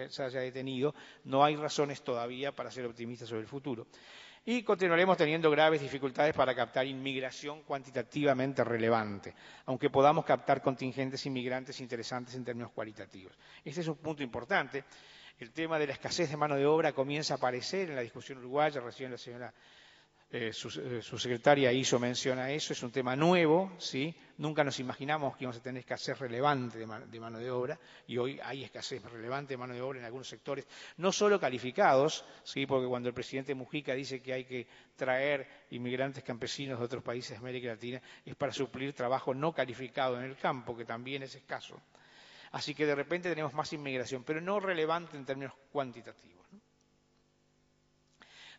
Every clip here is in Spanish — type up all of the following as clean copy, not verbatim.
se haya detenido, no hay razones todavía para ser optimistas sobre el futuro. Y continuaremos teniendo graves dificultades para captar inmigración cuantitativamente relevante, aunque podamos captar contingentes inmigrantes interesantes en términos cualitativos. Este es un punto importante. El tema de la escasez de mano de obra comienza a aparecer en la discusión uruguaya. Recién la señora su secretaria hizo mención a eso. Es un tema nuevo, ¿sí? Nunca nos imaginamos que íbamos a tener escasez relevante de mano de obra, y hoy hay escasez relevante de mano de obra en algunos sectores, no solo calificados, ¿sí? Porque cuando el presidente Mujica dice que hay que traer inmigrantes campesinos de otros países de América Latina, es para suplir trabajo no calificado en el campo, que también es escaso. Así que de repente tenemos más inmigración, pero no relevante en términos cuantitativos, ¿no?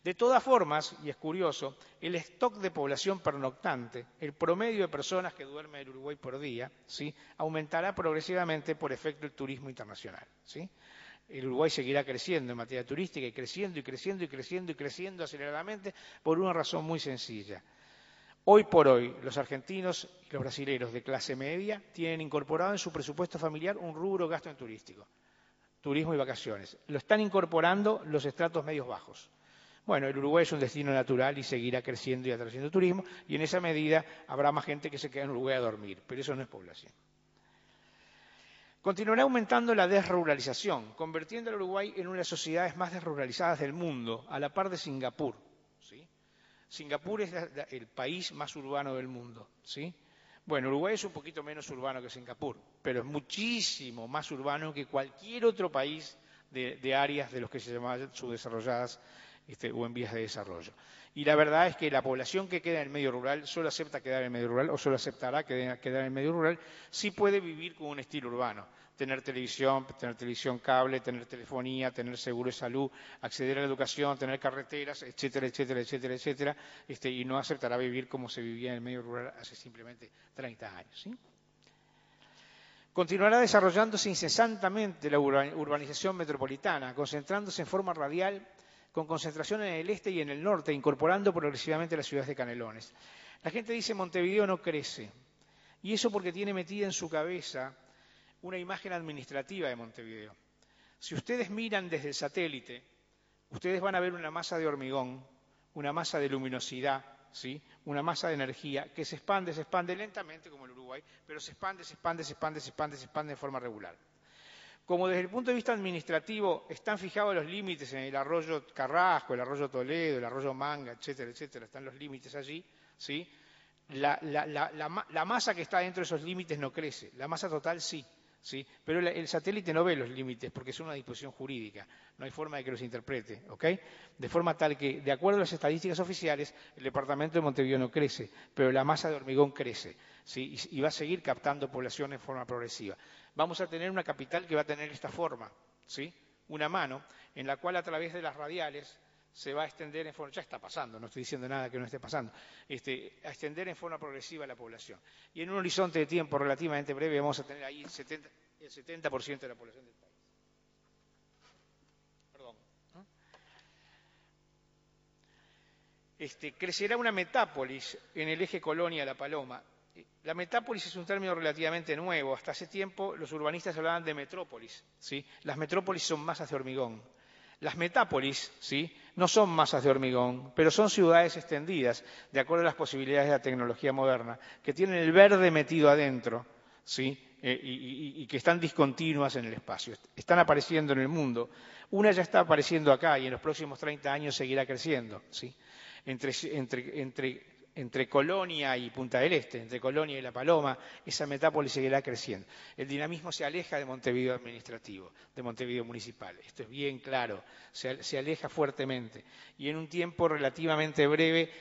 De todas formas, y es curioso, el stock de población pernoctante, el promedio de personas que duermen en Uruguay por día, ¿sí?, aumentará progresivamente por efecto del turismo internacional, ¿sí? El Uruguay seguirá creciendo en materia turística, y creciendo y creciendo y creciendo y creciendo aceleradamente por una razón muy sencilla. Hoy por hoy, los argentinos y los brasileños de clase media tienen incorporado en su presupuesto familiar un rubro gasto en turístico, turismo y vacaciones. Lo están incorporando los estratos medios bajos. Bueno, el Uruguay es un destino natural y seguirá creciendo y atrayendo turismo, y en esa medida habrá más gente que se queda en Uruguay a dormir, pero eso no es población. Continuará aumentando la desruralización, convirtiendo al Uruguay en una de las sociedades más desruralizadas del mundo, a la par de Singapur, ¿sí? Singapur es el país más urbano del mundo, ¿sí? Bueno, Uruguay es un poquito menos urbano que Singapur, pero es muchísimo más urbano que cualquier otro país de áreas de los que se llaman subdesarrolladas o en vías de desarrollo. Y la verdad es que la población que queda en el medio rural solo acepta quedar en el medio rural, o solo aceptará quedar en el medio rural si puede vivir con un estilo urbano. Tener televisión cable, tener telefonía, tener seguro de salud, acceder a la educación, tener carreteras, etcétera, etcétera, etcétera, etcétera, y no aceptará vivir como se vivía en el medio rural hace simplemente 30 años, ¿sí? Continuará desarrollándose incesantemente la urbanización metropolitana, concentrándose en forma radial, con concentración en el este y en el norte, incorporando progresivamente las ciudades de Canelones. La gente dice Montevideo no crece, y eso porque tiene metida en su cabeza una imagen administrativa de Montevideo. Si ustedes miran desde el satélite, ustedes van a ver una masa de hormigón, una masa de luminosidad, ¿sí?, una masa de energía que se expande lentamente como el Uruguay, pero se expande de forma regular. Como desde el punto de vista administrativo están fijados los límites en el arroyo Carrasco, el arroyo Toledo, el arroyo Manga, etcétera, etcétera, están los límites allí, ¿sí? La masa que está dentro de esos límites no crece, la masa total sí, ¿sí? Pero el satélite no ve los límites porque es una disposición jurídica, no hay forma de que los interprete, ¿ok? De forma tal que, de acuerdo a las estadísticas oficiales, el departamento de Montevideo no crece, pero la masa de hormigón crece, ¿sí? Y va a seguir captando población en forma progresiva. Vamos a tener una capital que va a tener esta forma, ¿sí?, una mano, en la cual a través de las radiales se va a extender en forma, ya está pasando, no estoy diciendo nada que no esté pasando, a extender en forma progresiva la población. Y en un horizonte de tiempo relativamente breve vamos a tener ahí el 70% de la población del país. Perdón. Crecerá una metápolis en el eje Colonia-La Paloma. La metápolis es un término relativamente nuevo. Hasta hace tiempo los urbanistas hablaban de metrópolis, ¿sí? Las metrópolis son masas de hormigón. Las metápolis, ¿sí?, no son masas de hormigón, pero son ciudades extendidas, de acuerdo a las posibilidades de la tecnología moderna, que tienen el verde metido adentro, ¿sí?, y que están discontinuas en el espacio. Están apareciendo en el mundo. Una ya está apareciendo acá y en los próximos 30 años seguirá creciendo, ¿sí? Entre Colonia y Punta del Este, entre Colonia y La Paloma, esa metápolis seguirá creciendo. El dinamismo se aleja de Montevideo administrativo, de Montevideo municipal. Esto es bien claro, se aleja fuertemente. Y en un tiempo relativamente breve,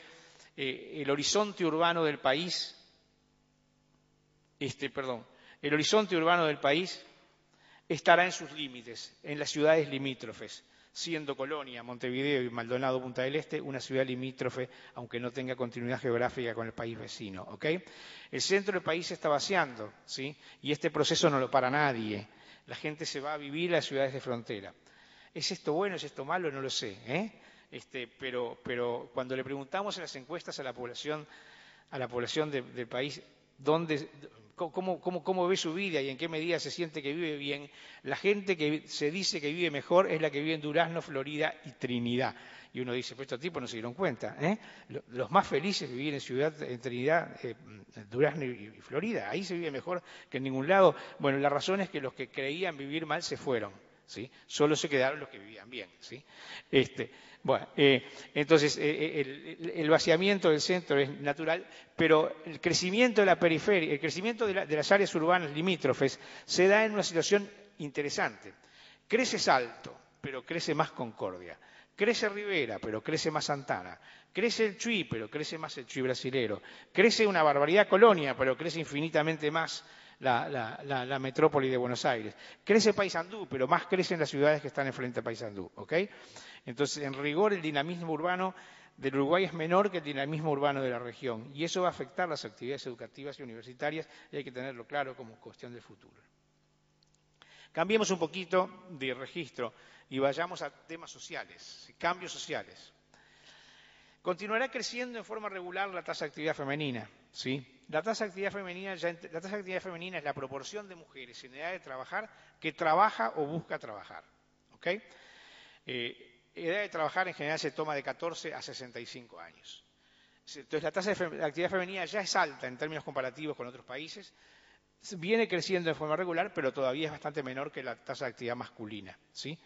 el horizonte urbano del país, el horizonte urbano del país estará en sus límites, en las ciudades limítrofes, siendo Colonia, Montevideo y Maldonado, Punta del Este, una ciudad limítrofe, aunque no tenga continuidad geográfica con el país vecino, ¿ok? El centro del país se está vaciando, ¿sí? Y este proceso no lo para nadie. La gente se va a vivir a las ciudades de frontera. ¿Es esto bueno, es esto malo? No lo sé, pero cuando le preguntamos en las encuestas a la población del país, cómo ve su vida y en qué medida se siente que vive bien, la gente que se dice que vive mejor es la que vive en Durazno, Florida y Trinidad. Y uno dice, pues estos tipos no se dieron cuenta, ¿eh? Los más felices viven en Trinidad, Durazno y Florida. Ahí se vive mejor que en ningún lado. Bueno, la razón es que los que creían vivir mal se fueron, ¿sí? Solo se quedaron los que vivían bien, ¿sí? Bueno, entonces el vaciamiento del centro es natural, pero el crecimiento de la periferia, el crecimiento de las áreas urbanas limítrofes se da en una situación interesante. Crece Salto, pero crece más Concordia. Crece Rivera, pero crece más Santana. Crece el Chuy, pero crece más el Chuy brasilero. Crece una barbaridad Colonia, pero crece infinitamente más la metrópoli de Buenos Aires. Crece Paysandú, pero más crecen las ciudades que están enfrente a Paysandú, ¿ok? Entonces, en rigor, el dinamismo urbano del Uruguay es menor que el dinamismo urbano de la región, y eso va a afectar las actividades educativas y universitarias, y hay que tenerlo claro como cuestión del futuro. Cambiemos un poquito de registro y vayamos a temas sociales, cambios sociales. Continuará creciendo en forma regular la tasa de actividad femenina, ¿sí? La tasa de actividad femenina es la proporción de mujeres en edad de trabajar que trabaja o busca trabajar, ¿ok? Edad de trabajar en general se toma de 14 a 65 años. Entonces la tasa de actividad femenina ya es alta en términos comparativos con otros países, viene creciendo de forma regular, pero todavía es bastante menor que la tasa de actividad masculina, ¿sí?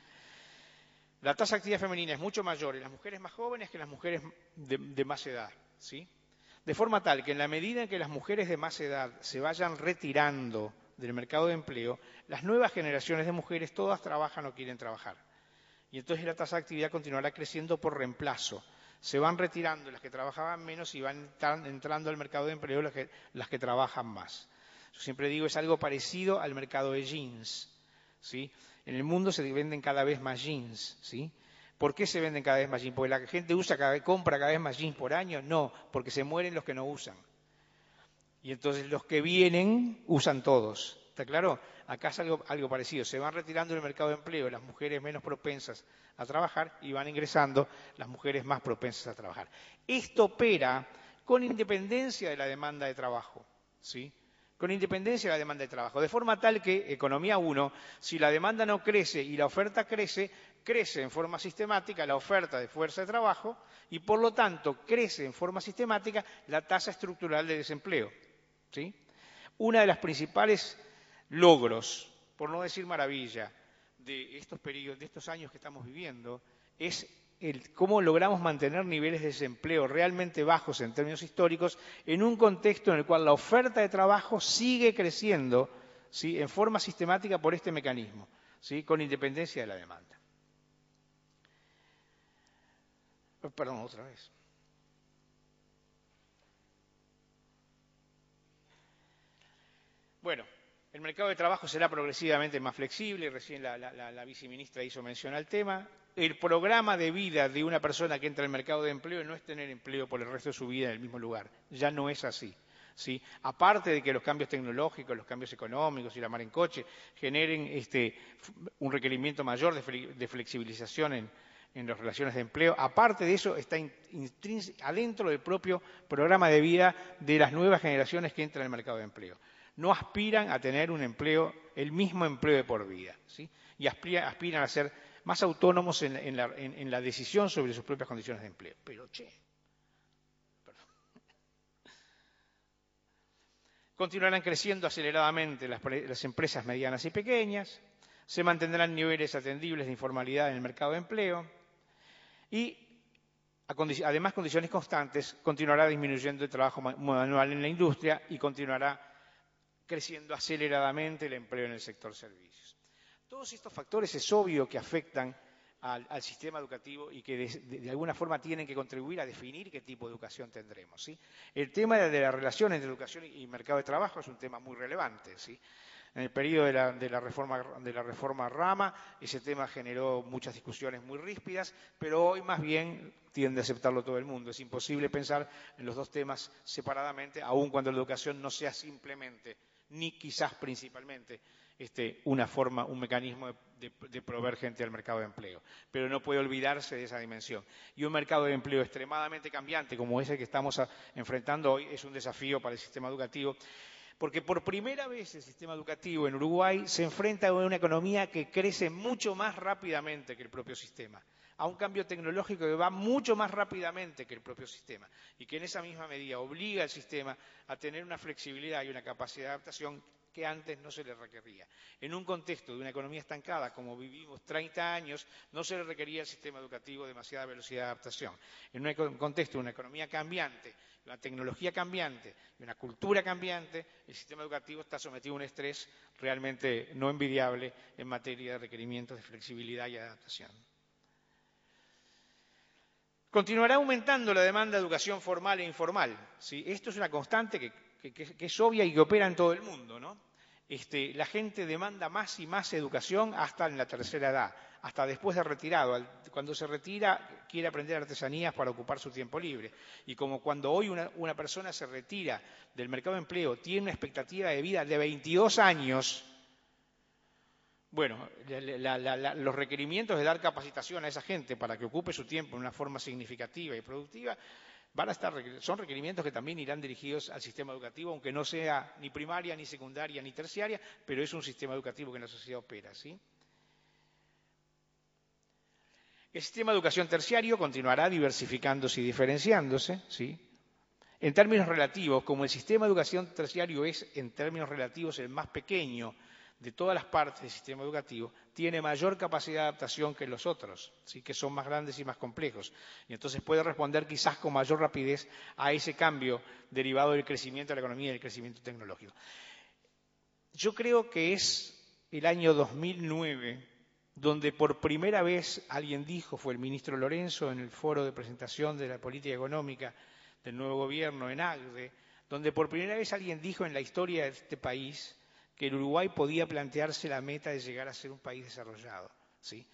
La tasa de actividad femenina es mucho mayor en las mujeres más jóvenes que en las mujeres de más edad, ¿sí? De forma tal que en la medida en que las mujeres de más edad se vayan retirando del mercado de empleo, las nuevas generaciones de mujeres todas trabajan o quieren trabajar. Y entonces la tasa de actividad continuará creciendo por reemplazo. Se van retirando las que trabajaban menos y van entrando al mercado de empleo las que trabajan más. Yo siempre digo, es algo parecido al mercado de jeans, ¿sí? En el mundo se venden cada vez más jeans, ¿sí? ¿Por qué se venden cada vez más jeans? ¿Porque la gente compra cada vez más jeans por año? No, porque se mueren los que no usan. Y entonces los que vienen usan todos. ¿Está claro? Acá es algo parecido. Se van retirando del mercado de empleo las mujeres menos propensas a trabajar y van ingresando las mujeres más propensas a trabajar. Esto opera con independencia de la demanda de trabajo, ¿sí? Con independencia de la demanda de trabajo. De forma tal que, economía 1, si la demanda no crece y la oferta crece, crece en forma sistemática la oferta de fuerza de trabajo y, por lo tanto, crece en forma sistemática la tasa estructural de desempleo, ¿sí? Una de las principales logros, por no decir maravilla, de estos periodos, de estos años que estamos viviendo, es cómo logramos mantener niveles de desempleo realmente bajos en términos históricos en un contexto en el cual la oferta de trabajo sigue creciendo, ¿sí? En forma sistemática por este mecanismo, ¿sí? Con independencia de la demanda. Perdón, otra vez. Bueno, el mercado de trabajo será progresivamente más flexible, recién la viceministra hizo mención al tema. El programa de vida de una persona que entra al mercado de empleo no es tener empleo por el resto de su vida en el mismo lugar, ya no es así, ¿sí? Aparte de que los cambios tecnológicos, los cambios económicos y la mar en coche generen un requerimiento mayor de flexibilización en las relaciones de empleo, aparte de eso está adentro del propio programa de vida de las nuevas generaciones que entran al mercado de empleo. No aspiran a tener un empleo, el mismo empleo de por vida, ¿sí? Y aspiran a ser más autónomos en la decisión sobre sus propias condiciones de empleo. Pero, perdón. Continuarán creciendo aceleradamente las empresas medianas y pequeñas, se mantendrán niveles atendibles de informalidad en el mercado de empleo y, además, condiciones constantes, continuará disminuyendo el trabajo manual en la industria y continuará creciendo aceleradamente el empleo en el sector servicios. Todos estos factores es obvio que afectan al sistema educativo y que de alguna forma tienen que contribuir a definir qué tipo de educación tendremos, ¿sí? El tema de la relación entre educación y mercado de trabajo es un tema muy relevante, ¿sí? En el periodo de la reforma Rama, ese tema generó muchas discusiones muy ríspidas, pero hoy más bien tiende a aceptarlo todo el mundo. Es imposible pensar en los dos temas separadamente, aun cuando la educación no sea simplemente, ni quizás principalmente, una forma, un mecanismo de proveer gente al mercado de empleo. Pero no puede olvidarse de esa dimensión. Y un mercado de empleo extremadamente cambiante, como ese que estamos enfrentando hoy, es un desafío para el sistema educativo, porque por primera vez el sistema educativo en Uruguay se enfrenta a una economía que crece mucho más rápidamente que el propio sistema, a un cambio tecnológico que va mucho más rápidamente que el propio sistema y que en esa misma medida obliga al sistema a tener una flexibilidad y una capacidad de adaptación que antes no se le requería. En un contexto de una economía estancada, como vivimos 30 años, no se le requería al sistema educativo demasiada velocidad de adaptación. En un contexto de una economía cambiante, una tecnología cambiante y una cultura cambiante, el sistema educativo está sometido a un estrés realmente no envidiable en materia de requerimientos de flexibilidad y adaptación. Continuará aumentando la demanda de educación formal e informal, ¿sí? Esto es una constante que es obvia y que opera en todo el mundo, ¿no? La gente demanda más y más educación hasta en la tercera edad, hasta después de retirado. Cuando se retira quiere aprender artesanías para ocupar su tiempo libre. Y como cuando hoy una persona se retira del mercado de empleo, tiene una expectativa de vida de 22 años, bueno, los requerimientos de dar capacitación a esa gente para que ocupe su tiempo en una forma significativa y productiva son requerimientos que también irán dirigidos al sistema educativo, aunque no sea ni primaria, ni secundaria, ni terciaria, pero es un sistema educativo que en la sociedad opera, ¿sí? El sistema de educación terciario continuará diversificándose y diferenciándose, ¿sí? En términos relativos, como el sistema de educación terciario es, en términos relativos, el más pequeño de todas las partes del sistema educativo, tiene mayor capacidad de adaptación que los otros, ¿sí? Que son más grandes y más complejos. Y entonces puede responder quizás con mayor rapidez a ese cambio derivado del crecimiento de la economía y del crecimiento tecnológico. Yo creo que es el año 2009 donde por primera vez alguien dijo, fue el ministro Lorenzo en el foro de presentación de la política económica del nuevo gobierno en Agde, donde por primera vez alguien dijo en la historia de este país que el Uruguay podía plantearse la meta de llegar a ser un país desarrollado, ¿sí?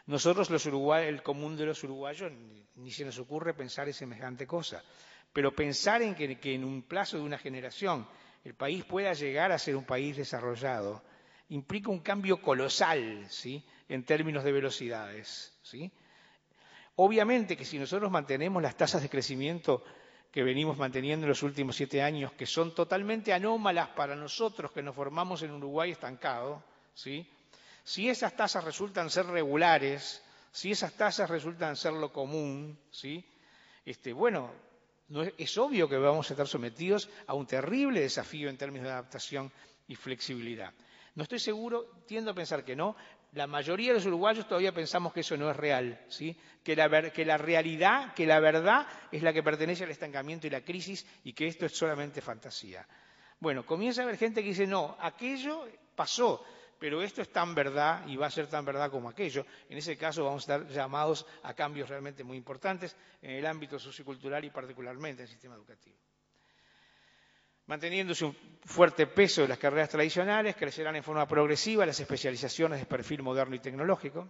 Nosotros los uruguayos, el común de los uruguayos, ni se nos ocurre pensar en semejante cosa, pero pensar en que en un plazo de una generación el país pueda llegar a ser un país desarrollado implica un cambio colosal, ¿sí? En términos de velocidades, ¿sí? Obviamente que si nosotros mantenemos las tasas de crecimiento que venimos manteniendo en los últimos 7 años, que son totalmente anómalas para nosotros que nos formamos en Uruguay estancado, ¿sí? Si esas tasas resultan ser regulares, si esas tasas resultan ser lo común, ¿sí? Bueno, es obvio que vamos a estar sometidos a un terrible desafío en términos de adaptación y flexibilidad. No estoy seguro, tiendo a pensar que no. La mayoría de los uruguayos todavía pensamos que eso no es real, ¿sí? Que la realidad, que la verdad es la que pertenece al estancamiento y la crisis y que esto es solamente fantasía. Bueno, comienza a haber gente que dice, no, aquello pasó, pero esto es tan verdad y va a ser tan verdad como aquello. En ese caso vamos a estar llamados a cambios realmente muy importantes en el ámbito sociocultural y particularmente en el sistema educativo. Manteniéndose un fuerte peso de las carreras tradicionales, crecerán en forma progresiva las especializaciones de perfil moderno y tecnológico.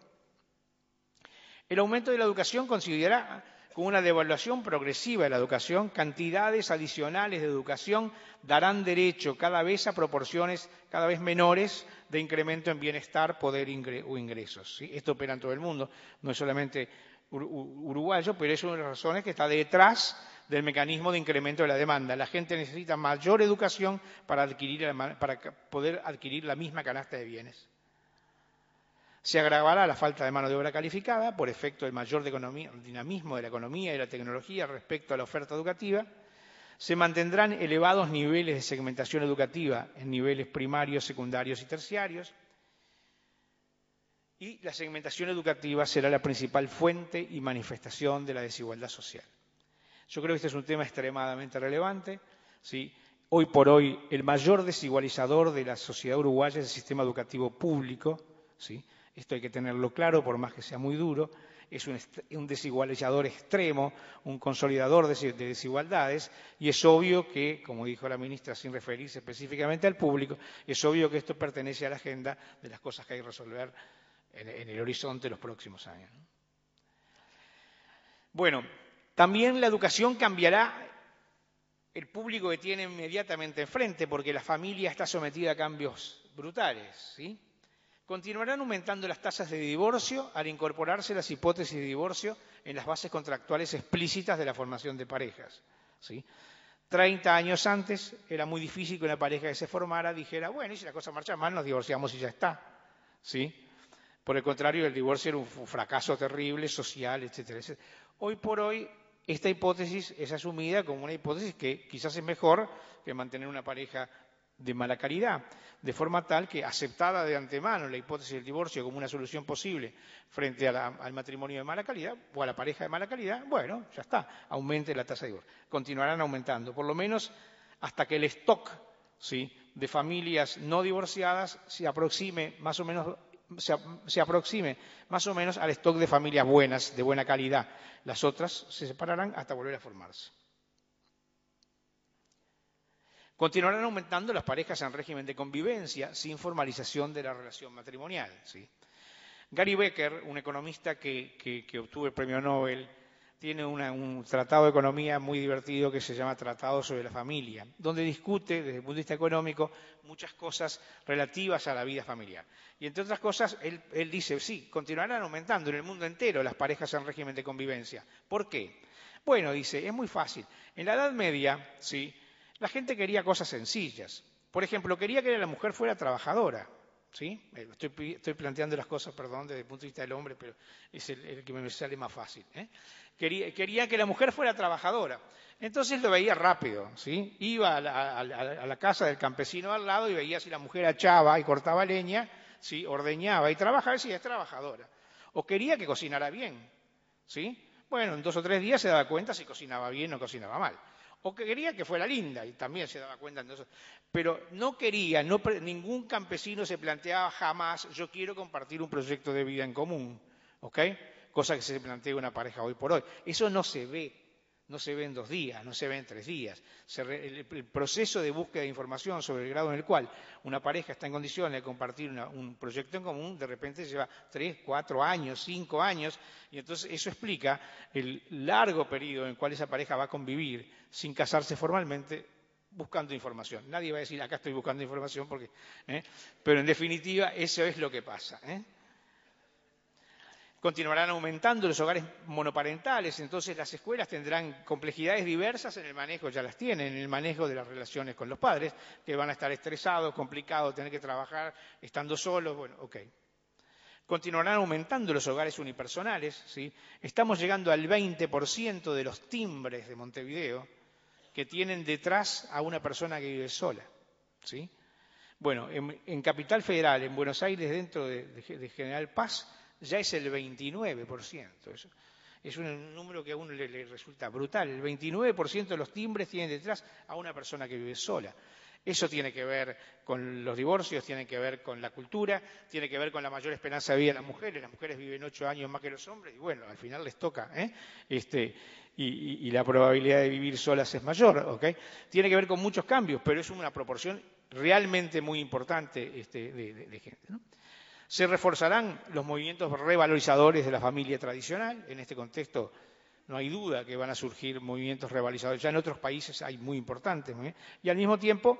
El aumento de la educación considerará con una devaluación progresiva de la educación, cantidades adicionales de educación darán derecho cada vez a proporciones cada vez menores de incremento en bienestar, poder o ingresos, ¿sí? Esto opera en todo el mundo, no es solamente uruguayo, pero es una de las razones que está detrás del mecanismo de incremento de la demanda. La gente necesita mayor educación para poder adquirir la misma canasta de bienes. Se agravará la falta de mano de obra calificada por efecto del mayor dinamismo de la economía y de la tecnología respecto a la oferta educativa. Se mantendrán elevados niveles de segmentación educativa en niveles primarios, secundarios y terciarios. Y la segmentación educativa será la principal fuente y manifestación de la desigualdad social. Yo creo que este es un tema extremadamente relevante, ¿sí? Hoy por hoy el mayor desigualizador de la sociedad uruguaya es el sistema educativo público, ¿sí? Esto hay que tenerlo claro, por más que sea muy duro, es un desigualizador extremo, un consolidador de desigualdades, y es obvio que, como dijo la ministra sin referirse específicamente al público, es obvio que esto pertenece a la agenda de las cosas que hay que resolver en el horizonte de los próximos años, ¿no? Bueno, también la educación cambiará el público que tiene inmediatamente enfrente, porque la familia está sometida a cambios brutales, ¿sí? Continuarán aumentando las tasas de divorcio al incorporarse las hipótesis de divorcio en las bases contractuales explícitas de la formación de parejas, ¿sí? 30 años antes era muy difícil que una pareja que se formara dijera, bueno, y si la cosa marcha mal, nos divorciamos y ya está, ¿sí? Por el contrario, el divorcio era un fracaso terrible, social, etcétera, etcétera. Hoy por hoy, esta hipótesis es asumida como una hipótesis que quizás es mejor que mantener una pareja de mala calidad, de forma tal que, aceptada de antemano la hipótesis del divorcio como una solución posible frente al matrimonio de mala calidad o a la pareja de mala calidad, bueno, ya está, aumente la tasa de divorcio. Continuarán aumentando, por lo menos hasta que el stock, ¿sí?, de familias no divorciadas se aproxime más o menos al stock de familias buenas, de buena calidad. Las otras se separarán hasta volver a formarse. Continuarán aumentando las parejas en régimen de convivencia sin formalización de la relación matrimonial, ¿sí? Gary Becker, un economista que obtuvo el premio Nobel, tiene un tratado de economía muy divertido que se llama Tratado sobre la Familia, donde discute desde el punto de vista económico muchas cosas relativas a la vida familiar. Y entre otras cosas, él dice, sí, continuarán aumentando en el mundo entero las parejas en régimen de convivencia. ¿Por qué? Bueno, dice, es muy fácil. En la Edad Media, ¿sí?, la gente quería cosas sencillas. Por ejemplo, quería que la mujer fuera trabajadora, ¿sí? Estoy planteando las cosas, perdón, desde el punto de vista del hombre, pero es el que me sale más fácil, ¿eh? Quería que la mujer fuera trabajadora. Entonces lo veía rápido, ¿sí? Iba a la casa del campesino al lado y veía si la mujer achaba y cortaba leña, ¿sí?, ordeñaba y trabajaba, si es trabajadora. O quería que cocinara bien, ¿sí? Bueno, en 2 o 3 días se daba cuenta si cocinaba bien o cocinaba mal. O que quería que fuera linda, y también se daba cuenta. Entonces, pero no quería, ningún campesino se planteaba jamás, yo quiero compartir un proyecto de vida en común, ¿ok? Cosa que se plantea una pareja hoy por hoy. Eso no se ve en 2 días, no se ve en 3 días. El proceso de búsqueda de información sobre el grado en el cual una pareja está en condiciones de compartir un proyecto en común, de repente lleva 3, 4 años, 5 años, y entonces eso explica el largo periodo en el cual esa pareja va a convivir sin casarse formalmente, buscando información. Nadie va a decir, acá estoy buscando información, porque, pero en definitiva eso es lo que pasa, ¿eh? Continuarán aumentando los hogares monoparentales, entonces las escuelas tendrán complejidades diversas en el manejo, ya las tienen, en el manejo de las relaciones con los padres, que van a estar estresados, complicados, tener que trabajar estando solos, bueno, ok. Continuarán aumentando los hogares unipersonales, ¿sí? Estamos llegando al 20% de los timbres de Montevideo que tienen detrás a una persona que vive sola, ¿sí? Bueno, en Capital Federal, en Buenos Aires, dentro de General Paz, ya es el 29%. Es un número que a uno le resulta brutal. El 29% de los timbres tienen detrás a una persona que vive sola. Eso tiene que ver con los divorcios, tiene que ver con la cultura, tiene que ver con la mayor esperanza de vida de las mujeres. Las mujeres viven 8 años más que los hombres y bueno, al final les toca, ¿eh? Y la probabilidad de vivir solas es mayor, ¿ok? Tiene que ver con muchos cambios, pero es una proporción realmente muy importante de gente, ¿no? Se reforzarán los movimientos revalorizadores de la familia tradicional. En este contexto no hay duda que van a surgir movimientos revalorizadores. Ya en otros países hay muy importantes. Y al mismo tiempo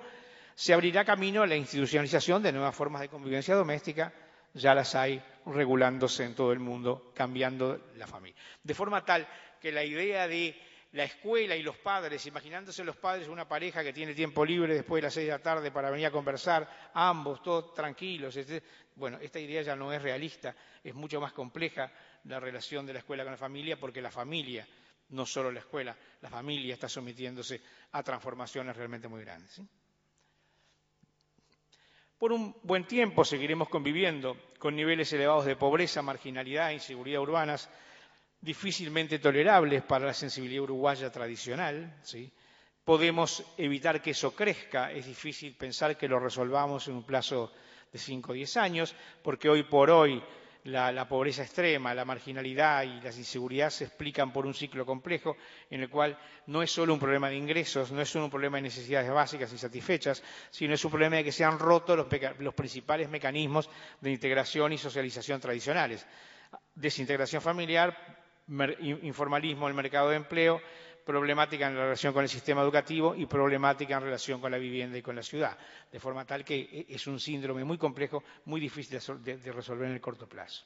se abrirá camino a la institucionalización de nuevas formas de convivencia doméstica. Ya las hay regulándose en todo el mundo, cambiando la familia. De forma tal que la idea de la escuela y los padres, imaginándose los padres una pareja que tiene tiempo libre después de las 6 de la tarde para venir a conversar, ambos, todos tranquilos, etc. Bueno, esta idea ya no es realista, es mucho más compleja la relación de la escuela con la familia, porque la familia, no solo la escuela, la familia está sometiéndose a transformaciones realmente muy grandes, ¿sí? Por un buen tiempo seguiremos conviviendo con niveles elevados de pobreza, marginalidad e inseguridad urbanas, difícilmente tolerables para la sensibilidad uruguaya tradicional, ¿sí? Podemos evitar que eso crezca, es difícil pensar que lo resolvamos en un plazo de 5 o 10 años, porque hoy por hoy la pobreza extrema, la marginalidad y las inseguridades se explican por un ciclo complejo en el cual no es solo un problema de ingresos, no es solo un problema de necesidades básicas insatisfechas, sino es un problema de que se han roto los principales mecanismos de integración y socialización tradicionales. Desintegración familiar, informalismo en el mercado de empleo, problemática en relación con el sistema educativo y problemática en relación con la vivienda y con la ciudad, de forma tal que es un síndrome muy complejo, muy difícil de resolver en el corto plazo.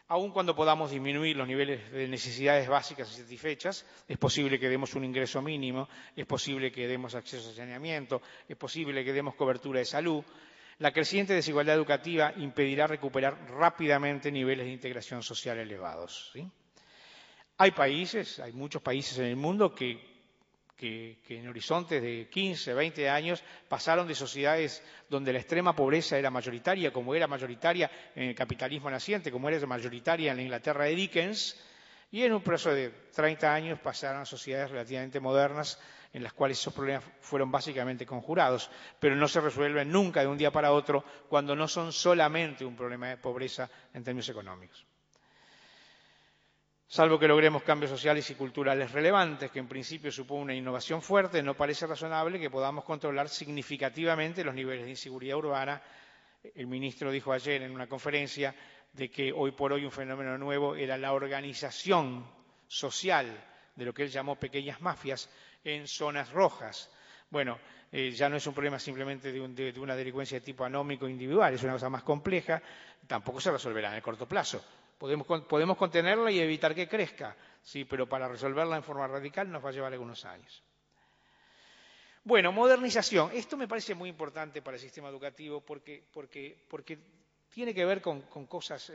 Aun cuando podamos disminuir los niveles de necesidades básicas insatisfechas, es posible que demos un ingreso mínimo, es posible que demos acceso a saneamiento, es posible que demos cobertura de salud. La creciente desigualdad educativa impedirá recuperar rápidamente niveles de integración social elevados, ¿sí? Hay muchos países en el mundo que en horizontes de 15, 20 años pasaron de sociedades donde la extrema pobreza era mayoritaria, como era mayoritaria en el capitalismo naciente, como era mayoritaria en la Inglaterra de Dickens, y en un plazo de 30 años pasaron a sociedades relativamente modernas en las cuales esos problemas fueron básicamente conjurados, pero no se resuelven nunca de un día para otro cuando no son solamente un problema de pobreza en términos económicos. Salvo que logremos cambios sociales y culturales relevantes, que en principio supone una innovación fuerte, no parece razonable que podamos controlar significativamente los niveles de inseguridad urbana. El ministro dijo ayer en una conferencia de que hoy por hoy un fenómeno nuevo era la organización social de lo que él llamó pequeñas mafias en zonas rojas. Bueno, ya no es un problema simplemente de una delincuencia de tipo anómico individual, es una cosa más compleja, tampoco se resolverá en el corto plazo. Podemos contenerla y evitar que crezca, sí, pero para resolverla en forma radical nos va a llevar algunos años. Bueno, modernización. Esto me parece muy importante para el sistema educativo porque tiene que ver con cosas.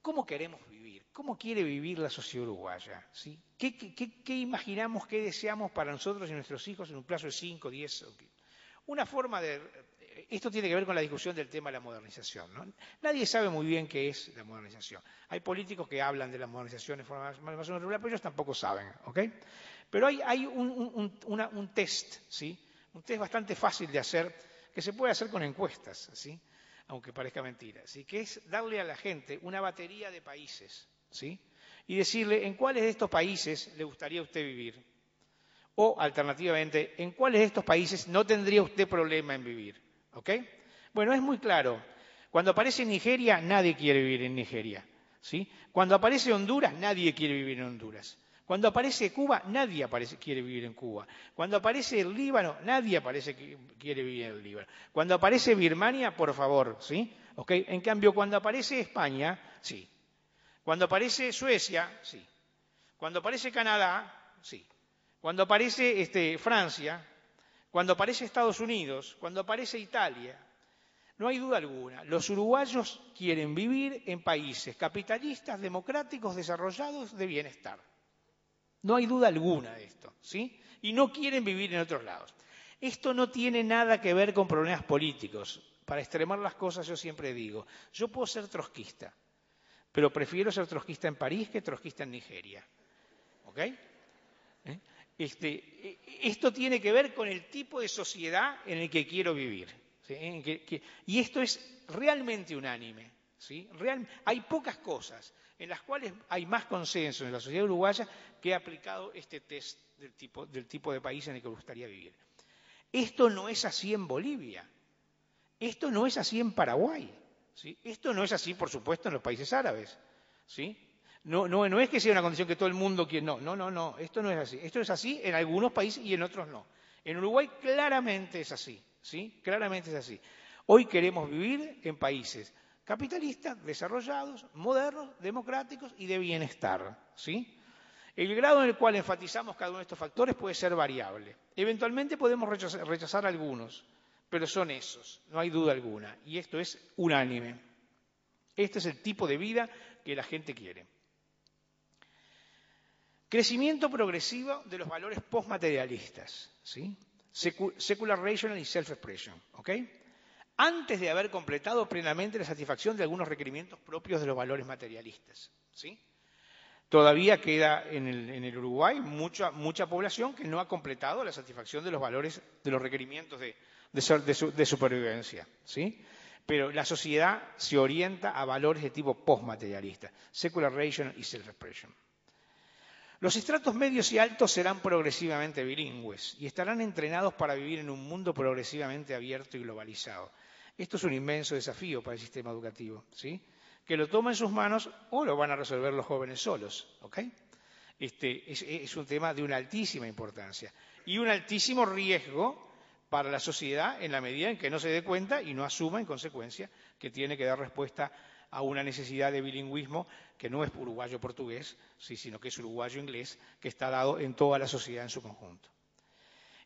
¿Cómo queremos vivir? ¿Cómo quiere vivir la sociedad uruguaya? ¿Sí? ¿Qué imaginamos, qué deseamos para nosotros y nuestros hijos en un plazo de 5, 10? Una forma de... Esto tiene que ver con la discusión del tema de la modernización, ¿no? Nadie sabe muy bien qué es la modernización. Hay políticos que hablan de la modernización de forma más regular, pero ellos tampoco saben, ¿ok? Pero hay un test, ¿sí? Un test bastante fácil de hacer, que se puede hacer con encuestas, ¿sí? Aunque parezca mentira, ¿sí? Que es darle a la gente una batería de países, ¿sí? Y decirle en cuáles de estos países le gustaría a usted vivir. O, alternativamente, en cuáles de estos países no tendría usted problema en vivir. ¿Ok? Bueno, es muy claro. Cuando aparece Nigeria, nadie quiere vivir en Nigeria, ¿sí? Cuando aparece Honduras, nadie quiere vivir en Honduras. Cuando aparece Cuba, nadie quiere vivir en Cuba. Cuando aparece el Líbano, nadie quiere vivir en el Líbano. Cuando aparece Birmania, por favor, ¿sí? ¿Ok? En cambio, cuando aparece España, sí. Cuando aparece Suecia, sí. Cuando aparece Canadá, sí. Cuando aparece Francia, cuando aparece Estados Unidos, cuando aparece Italia, no hay duda alguna, los uruguayos quieren vivir en países capitalistas, democráticos, desarrollados, de bienestar. No hay duda alguna de esto, ¿sí? Y no quieren vivir en otros lados. Esto no tiene nada que ver con problemas políticos. Para extremar las cosas yo siempre digo, yo puedo ser trotskista, pero prefiero ser trotskista en París que trotskista en Nigeria. ¿Ok? Esto tiene que ver con el tipo de sociedad en el que quiero vivir, ¿sí? Y esto es realmente unánime, ¿sí? Hay pocas cosas en las cuales hay más consenso en la sociedad uruguaya que ha aplicado este test del tipo de país en el que me gustaría vivir. Esto no es así en Bolivia, esto no es así en Paraguay, ¿sí? Esto no es así, por supuesto, en los países árabes, ¿sí? No es que sea una condición que todo el mundo quiere, no, esto no es así. Esto es así en algunos países y en otros no. En Uruguay claramente es así, ¿sí? Claramente es así. Hoy queremos vivir en países capitalistas, desarrollados, modernos, democráticos y de bienestar, ¿sí? El grado en el cual enfatizamos cada uno de estos factores puede ser variable. Eventualmente podemos rechazar algunos, pero son esos, no hay duda alguna. Y esto es unánime. Este es el tipo de vida que la gente quiere. Crecimiento progresivo de los valores postmaterialistas, ¿sí? Secular rational y self-expression, ¿ok? Antes de haber completado plenamente la satisfacción de algunos requerimientos propios de los valores materialistas, ¿sí? Todavía queda en el Uruguay mucha población que no ha completado la satisfacción de los valores, de los requerimientos de supervivencia, ¿sí? Pero la sociedad se orienta a valores de tipo postmaterialista, secular rational y self-expression. Los estratos medios y altos serán progresivamente bilingües y estarán entrenados para vivir en un mundo progresivamente abierto y globalizado. Esto es un inmenso desafío para el sistema educativo, ¿sí? Que lo toma en sus manos o lo van a resolver los jóvenes solos, ¿ok? es un tema de una altísima importancia y un altísimo riesgo para la sociedad en la medida en que no se dé cuenta y no asuma en consecuencia que tiene que dar respuesta a una necesidad de bilingüismo que no es uruguayo-portugués, sí, sino que es uruguayo-inglés, que está dado en toda la sociedad en su conjunto.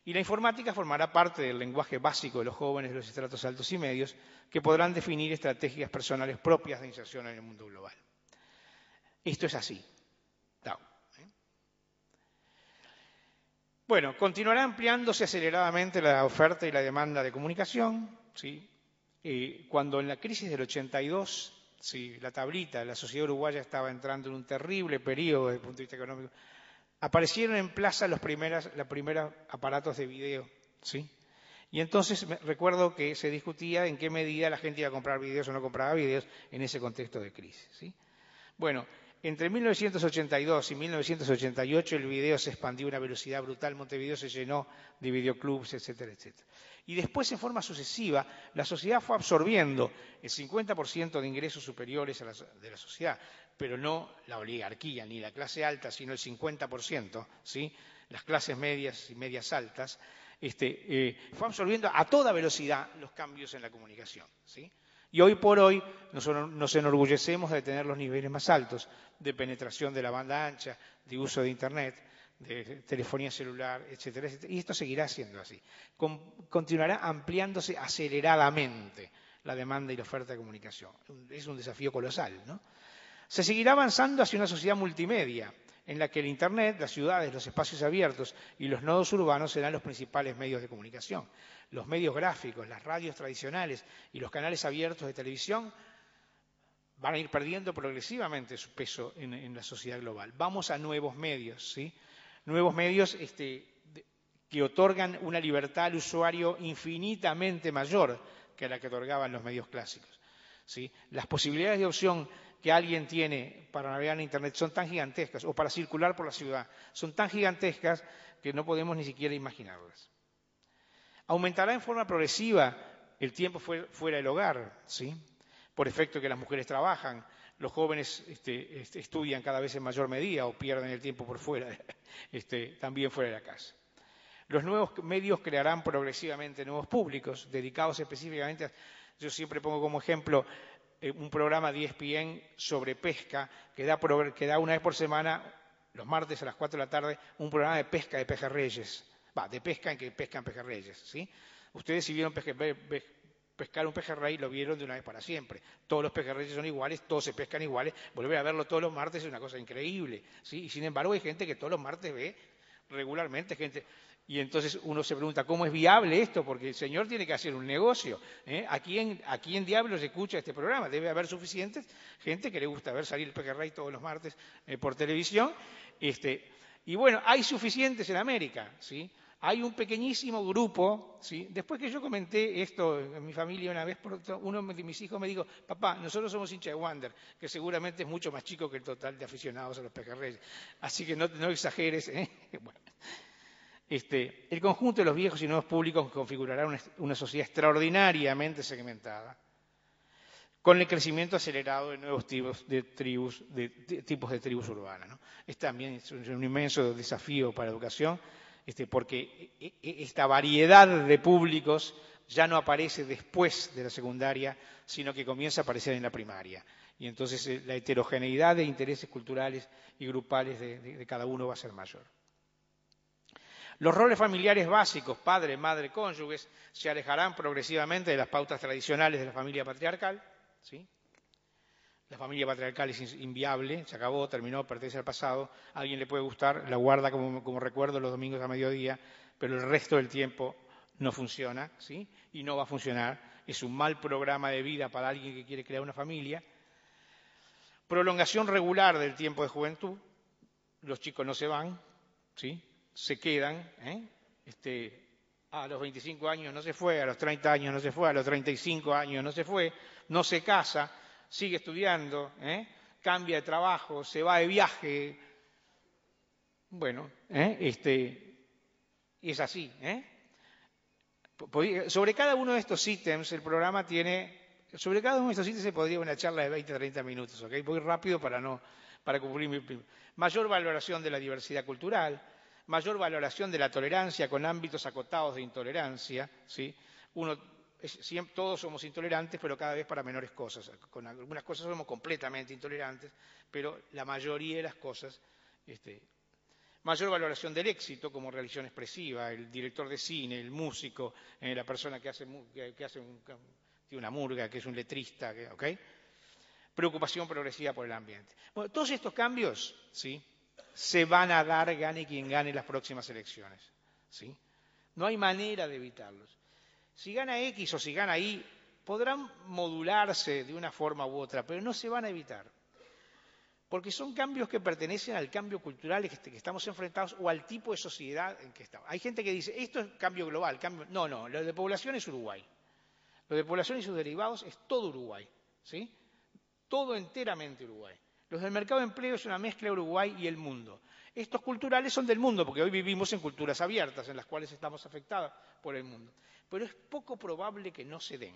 Y la informática formará parte del lenguaje básico de los jóvenes de los estratos altos y medios, que podrán definir estrategias personales propias de inserción en el mundo global. Esto es así. Bueno, continuará ampliándose aceleradamente la oferta y la demanda de comunicación, ¿sí? Cuando en la crisis del 82, sí, la tablita, la sociedad uruguaya estaba entrando en un terrible periodo desde el punto de vista económico, aparecieron en plaza los primeros aparatos de video, ¿sí? Y entonces recuerdo que se discutía en qué medida la gente iba a comprar videos o no compraba videos en ese contexto de crisis, ¿sí? Bueno, entre 1982 y 1988 el video se expandió a una velocidad brutal, Montevideo se llenó de videoclubs, etcétera, etcétera. Y después, en forma sucesiva, la sociedad fue absorbiendo el 50% de ingresos superiores de la sociedad, pero no la oligarquía ni la clase alta, sino el 50%, ¿sí? Las clases medias y medias altas, fue absorbiendo a toda velocidad los cambios en la comunicación, ¿sí? Y hoy por hoy nos enorgullecemos de tener los niveles más altos de penetración de la banda ancha, de uso de Internet, de telefonía celular, etcétera, etcétera. Y esto seguirá siendo así. Continuará ampliándose aceleradamente la demanda y la oferta de comunicación. Es un desafío colosal, ¿no? Se seguirá avanzando hacia una sociedad multimedia, en la que el Internet, las ciudades, los espacios abiertos y los nodos urbanos serán los principales medios de comunicación. Los medios gráficos, las radios tradicionales y los canales abiertos de televisión van a ir perdiendo progresivamente su peso en la sociedad global. Vamos a nuevos medios, ¿sí? Nuevos medios que otorgan una libertad al usuario infinitamente mayor que la que otorgaban los medios clásicos, ¿sí? Las posibilidades de opción que alguien tiene para navegar en Internet son tan gigantescas, o para circular por la ciudad, son tan gigantescas que no podemos ni siquiera imaginarlas. Aumentará en forma progresiva el tiempo fuera del hogar, ¿sí? Por efecto que las mujeres trabajan, los jóvenes estudian cada vez en mayor medida o pierden el tiempo por fuera, también fuera de la casa. Los nuevos medios crearán progresivamente nuevos públicos dedicados específicamente yo siempre pongo como ejemplo un programa de ESPN sobre pesca que da una vez por semana, los martes a las 4 de la tarde, un programa de pesca de pejerreyes. De pesca en que pescan pejerreyes, ¿sí? Ustedes si vieron pescar un pejerrey, lo vieron de una vez para siempre. Todos los pejerreyes son iguales, todos se pescan iguales. Volver a verlo todos los martes es una cosa increíble, ¿sí? Y sin embargo hay gente que todos los martes ve regularmente, gente... Y entonces uno se pregunta, ¿cómo es viable esto? Porque el señor tiene que hacer un negocio. ¿A quién diablos escucha este programa? Debe haber suficiente gente que le gusta ver salir el pejerrey todos los martes por televisión. Y bueno, hay suficientes en América, ¿sí? Hay un pequeñísimo grupo, ¿sí? Después que yo comenté esto en mi familia una vez, uno de mis hijos me dijo, papá, nosotros somos hinchas de Wander, que seguramente es mucho más chico que el total de aficionados a los pejerreyes. Así que no exageres, ¿eh? Bueno. El conjunto de los viejos y nuevos públicos configurará una sociedad extraordinariamente segmentada, con el crecimiento acelerado de nuevos tipos de tribus urbanas, ¿no? También es un inmenso desafío para la educación, porque esta variedad de públicos ya no aparece después de la secundaria, sino que comienza a aparecer en la primaria. Y entonces la heterogeneidad de intereses culturales y grupales de cada uno va a ser mayor. Los roles familiares básicos, padre, madre, cónyuges, se alejarán progresivamente de las pautas tradicionales de la familia patriarcal, ¿sí? La familia patriarcal es inviable, se acabó, terminó, pertenece al pasado. A alguien le puede gustar, la guarda como recuerdo los domingos a mediodía, pero el resto del tiempo no funciona, ¿sí? Y no va a funcionar. Es un mal programa de vida para alguien que quiere crear una familia. Prolongación regular del tiempo de juventud. Los chicos no se van, ¿sí? Se quedan, a los 25 años no se fue, a los 30 años no se fue, a los 35 años no se fue, no se casa, sigue estudiando, cambia de trabajo, se va de viaje. Bueno, es así. Sobre cada uno de estos ítems el programa tiene Sobre cada uno de estos índices podría una charla de 20 a 30 minutos, ¿ok? Voy rápido para cumplir mi... Mayor valoración de la diversidad cultural, mayor valoración de la tolerancia con ámbitos acotados de intolerancia, ¿sí? Todos somos intolerantes, pero cada vez para menores cosas. Con algunas cosas somos completamente intolerantes, pero la mayoría de las cosas... mayor valoración del éxito como realización expresiva, el director de cine, el músico, la persona que hace una murga, que es un letrista, ¿ok? Preocupación progresiva por el ambiente. Bueno, todos estos cambios, ¿sí?, se van a dar, gane quien gane las próximas elecciones, ¿sí? No hay manera de evitarlos. Si gana X o si gana Y, podrán modularse de una forma u otra, pero no se van a evitar. Porque son cambios que pertenecen al cambio cultural que estamos enfrentados o al tipo de sociedad en que estamos. Hay gente que dice, esto es cambio global. No, lo de población es Uruguay. Lo de población y sus derivados es todo Uruguay, ¿sí? Todo enteramente Uruguay. Los del mercado de empleo es una mezcla de Uruguay y el mundo. Estos culturales son del mundo, porque hoy vivimos en culturas abiertas, en las cuales estamos afectados por el mundo. Pero es poco probable que no se den.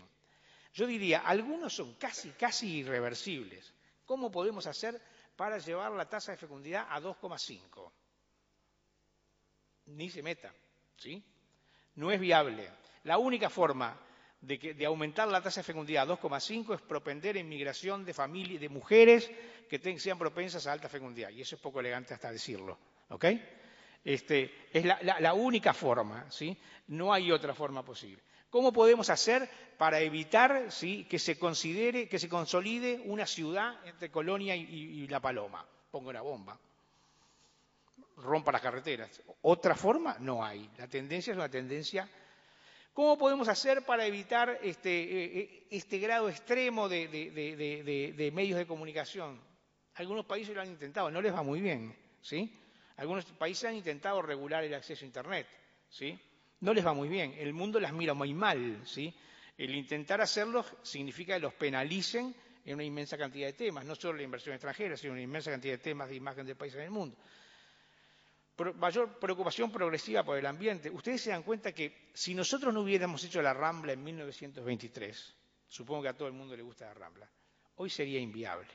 Yo diría, algunos son casi irreversibles. ¿Cómo podemos hacer para llevar la tasa de fecundidad a 2,5? Ni se meta, ¿sí? No es viable. La única forma de aumentar la tasa de fecundidad a 2,5 es propender en migración de familias, de mujeres que sean propensas a alta fecundidad. Y eso es poco elegante hasta decirlo, ¿ok? Es la única forma, ¿sí? No hay otra forma posible. ¿Cómo podemos hacer para evitar, ¿sí?, que se consolide una ciudad entre Colonia y La Paloma? Ponga una bomba. Rompa las carreteras. ¿Otra forma? No hay. La tendencia es una tendencia. ¿Cómo podemos hacer para evitar este grado extremo de medios de comunicación? Algunos países lo han intentado, no les va muy bien, ¿sí? Algunos países han intentado regular el acceso a Internet, ¿sí? No les va muy bien, el mundo las mira muy mal, ¿sí? El intentar hacerlo significa que los penalicen en una inmensa cantidad de temas, no solo la inversión extranjera, sino una inmensa cantidad de temas de imagen del país en el mundo. Mayor preocupación progresiva por el ambiente. Ustedes se dan cuenta que si nosotros no hubiéramos hecho la Rambla en 1923, supongo que a todo el mundo le gusta la Rambla, hoy sería inviable.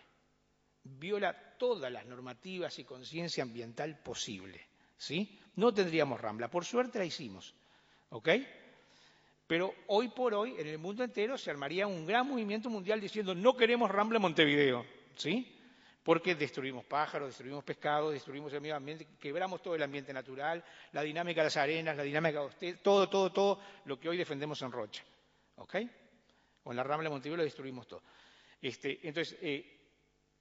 Viola todas las normativas y conciencia ambiental posible, ¿sí? No tendríamos Rambla. Por suerte la hicimos, ¿ok? Pero hoy por hoy, en el mundo entero, se armaría un gran movimiento mundial diciendo no queremos Rambla en Montevideo, ¿sí? Porque destruimos pájaros, destruimos pescados, destruimos el medio ambiente, quebramos todo el ambiente natural, la dinámica de las arenas, la dinámica de usted, todo lo que hoy defendemos en Rocha, ¿ok? Con la Rambla de Montevideo lo destruimos todo. Entonces,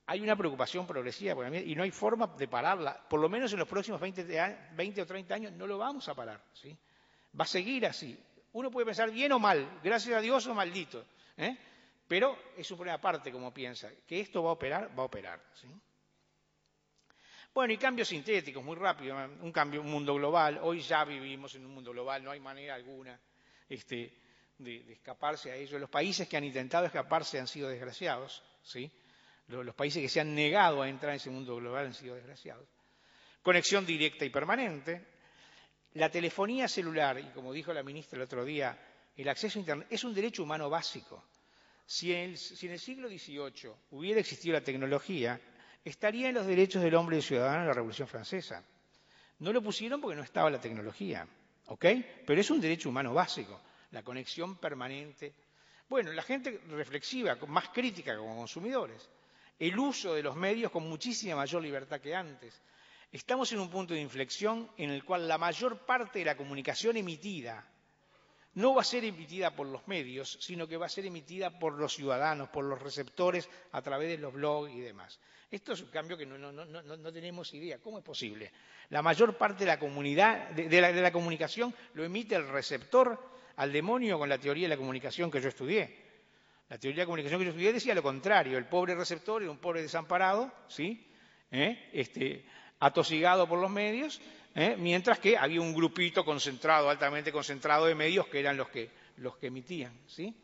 hay una preocupación progresiva por el ambiente y no hay forma de pararla. Por lo menos en los próximos 20 o 30 años no lo vamos a parar, ¿sí? Va a seguir así. Uno puede pensar bien o mal, gracias a Dios o maldito, ¿eh? Pero es su primera parte, como piensa. Que esto va a operar, ¿sí? Bueno, y cambios sintéticos, muy rápido. Un mundo global. Hoy ya vivimos en un mundo global, no hay manera alguna de escaparse a ello. Los países que han intentado escaparse han sido desgraciados, ¿sí? Los países que se han negado a entrar en ese mundo global han sido desgraciados. Conexión directa y permanente. La telefonía celular, y como dijo la ministra el otro día, el acceso a Internet es un derecho humano básico. Si en el siglo XVIII hubiera existido la tecnología, estaría en los derechos del hombre y del ciudadano en la Revolución Francesa. No lo pusieron porque no estaba la tecnología, ¿ok? Pero es un derecho humano básico, la conexión permanente. Bueno, la gente reflexiva, más crítica como consumidores. El uso de los medios con muchísima mayor libertad que antes. Estamos en un punto de inflexión en el cual la mayor parte de la comunicación emitida no va a ser emitida por los medios, sino que va a ser emitida por los ciudadanos, por los receptores, a través de los blogs y demás. Esto es un cambio que no tenemos idea. ¿Cómo es posible? La mayor parte de la comunidad, de la comunicación lo emite el receptor al demonio con la teoría de la comunicación que yo estudié. La teoría de la comunicación que yo estudié decía lo contrario. El pobre receptor era un pobre desamparado, ¿sí? Atosigado por los medios, mientras que había un grupito concentrado, altamente concentrado de medios que eran los que emitían, ¿sí?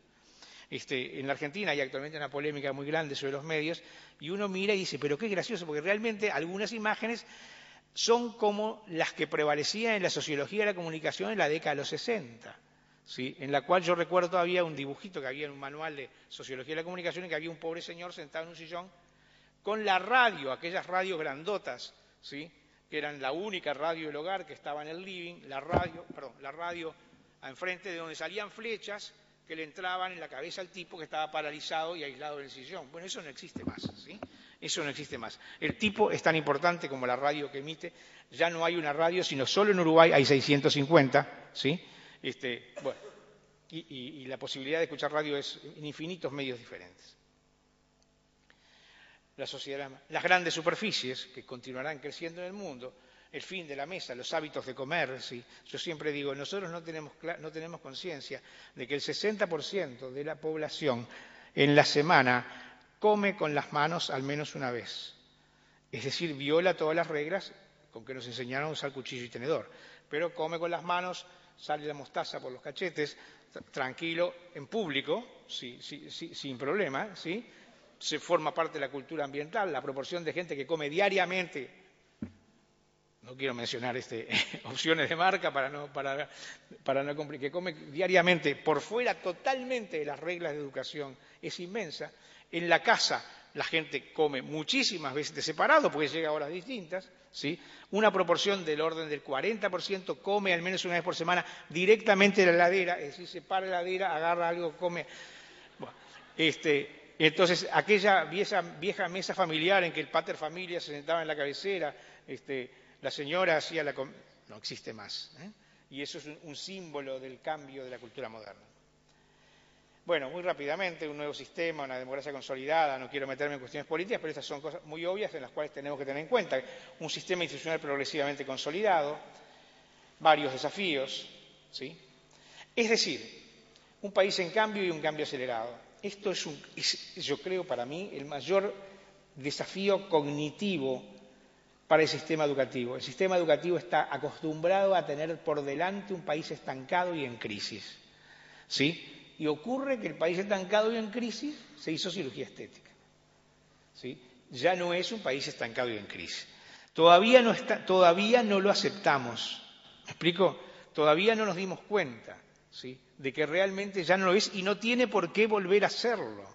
En la Argentina hay actualmente una polémica muy grande sobre los medios y uno mira y dice, pero qué gracioso, porque realmente algunas imágenes son como las que prevalecían en la sociología de la comunicación en la década de los 60, ¿sí? En la cual yo recuerdo todavía un dibujito que había en un manual de Sociología de la Comunicación, en que había un pobre señor sentado en un sillón con la radio, aquellas radios grandotas, ¿sí? Que eran la única radio del hogar que estaba en el living, la radio enfrente de donde salían flechas que le entraban en la cabeza al tipo que estaba paralizado y aislado del sillón. Bueno, eso no existe más, ¿sí? Eso no existe más. El tipo es tan importante como la radio que emite. Ya no hay una radio, sino solo en Uruguay hay 650, ¿sí? Bueno, y la posibilidad de escuchar radio es en infinitos medios diferentes. La sociedad, las grandes superficies que continuarán creciendo en el mundo, el fin de la mesa, los hábitos de comer. ¿Sí? Yo siempre digo, nosotros no tenemos conciencia de que el 60% de la población en la semana come con las manos al menos una vez. Es decir, viola todas las reglas con que nos enseñaron a usar cuchillo y tenedor. Pero come con las manos, sale la mostaza por los cachetes, tranquilo, en público, sin problema, ¿sí? Se forma parte de la cultura ambiental, la proporción de gente que come diariamente, no quiero mencionar opciones de marca para no complicar, que come diariamente por fuera totalmente de las reglas de educación es inmensa. En la casa la gente come muchísimas veces de separado porque llega a horas distintas, ¿sí? Una proporción del orden del 40% come al menos una vez por semana directamente de la heladera, es decir, se para la heladera, agarra algo, come. Bueno, entonces, aquella vieja mesa familiar en que el pater familia se sentaba en la cabecera, la señora hacía no existe más. Y eso es un símbolo del cambio de la cultura moderna. Bueno, muy rápidamente, un nuevo sistema, una democracia consolidada, no quiero meterme en cuestiones políticas, pero estas son cosas muy obvias en las cuales tenemos que tener en cuenta. Un sistema institucional progresivamente consolidado, varios desafíos, ¿sí? Es decir, un país en cambio y un cambio acelerado. Esto es, yo creo, para mí, el mayor desafío cognitivo para el sistema educativo. El sistema educativo está acostumbrado a tener por delante un país estancado y en crisis, ¿sí? Y ocurre que el país estancado y en crisis se hizo cirugía estética, ¿sí? Ya no es un país estancado y en crisis. Todavía no lo aceptamos. ¿Me explico? Todavía no nos dimos cuenta, ¿sí? De que realmente ya no lo es y no tiene por qué volver a serlo.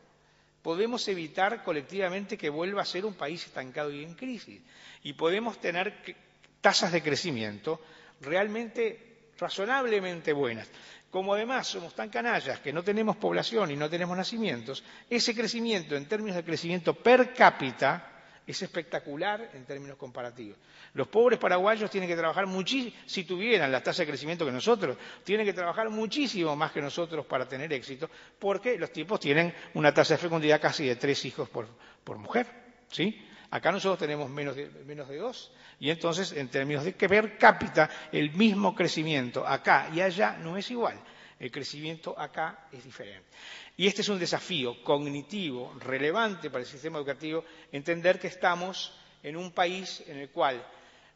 Podemos evitar colectivamente que vuelva a ser un país estancado y en crisis. Y podemos tener tasas de crecimiento realmente razonablemente buenas. Como además somos tan canallas que no tenemos población y no tenemos nacimientos, ese crecimiento en términos de crecimiento per cápita es espectacular en términos comparativos. Los pobres paraguayos tienen que trabajar muchísimo, si tuvieran la tasa de crecimiento que nosotros, tienen que trabajar muchísimo más que nosotros para tener éxito, porque los tipos tienen una tasa de fecundidad casi de 3 hijos por mujer, ¿sí? Acá nosotros tenemos menos de 2, y entonces en términos de per cápita el mismo crecimiento acá y allá no es igual. El crecimiento acá es diferente. Y este es un desafío cognitivo relevante para el sistema educativo, entender que estamos en un país en el cual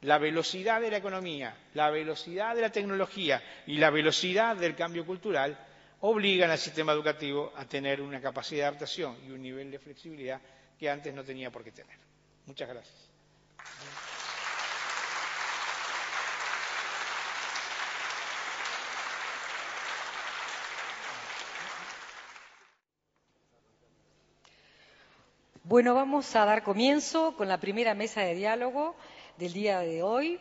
la velocidad de la economía, la velocidad de la tecnología y la velocidad del cambio cultural obligan al sistema educativo a tener una capacidad de adaptación y un nivel de flexibilidad que antes no tenía por qué tener. Muchas gracias. Bueno, vamos a dar comienzo con la primera mesa de diálogo del día de hoy.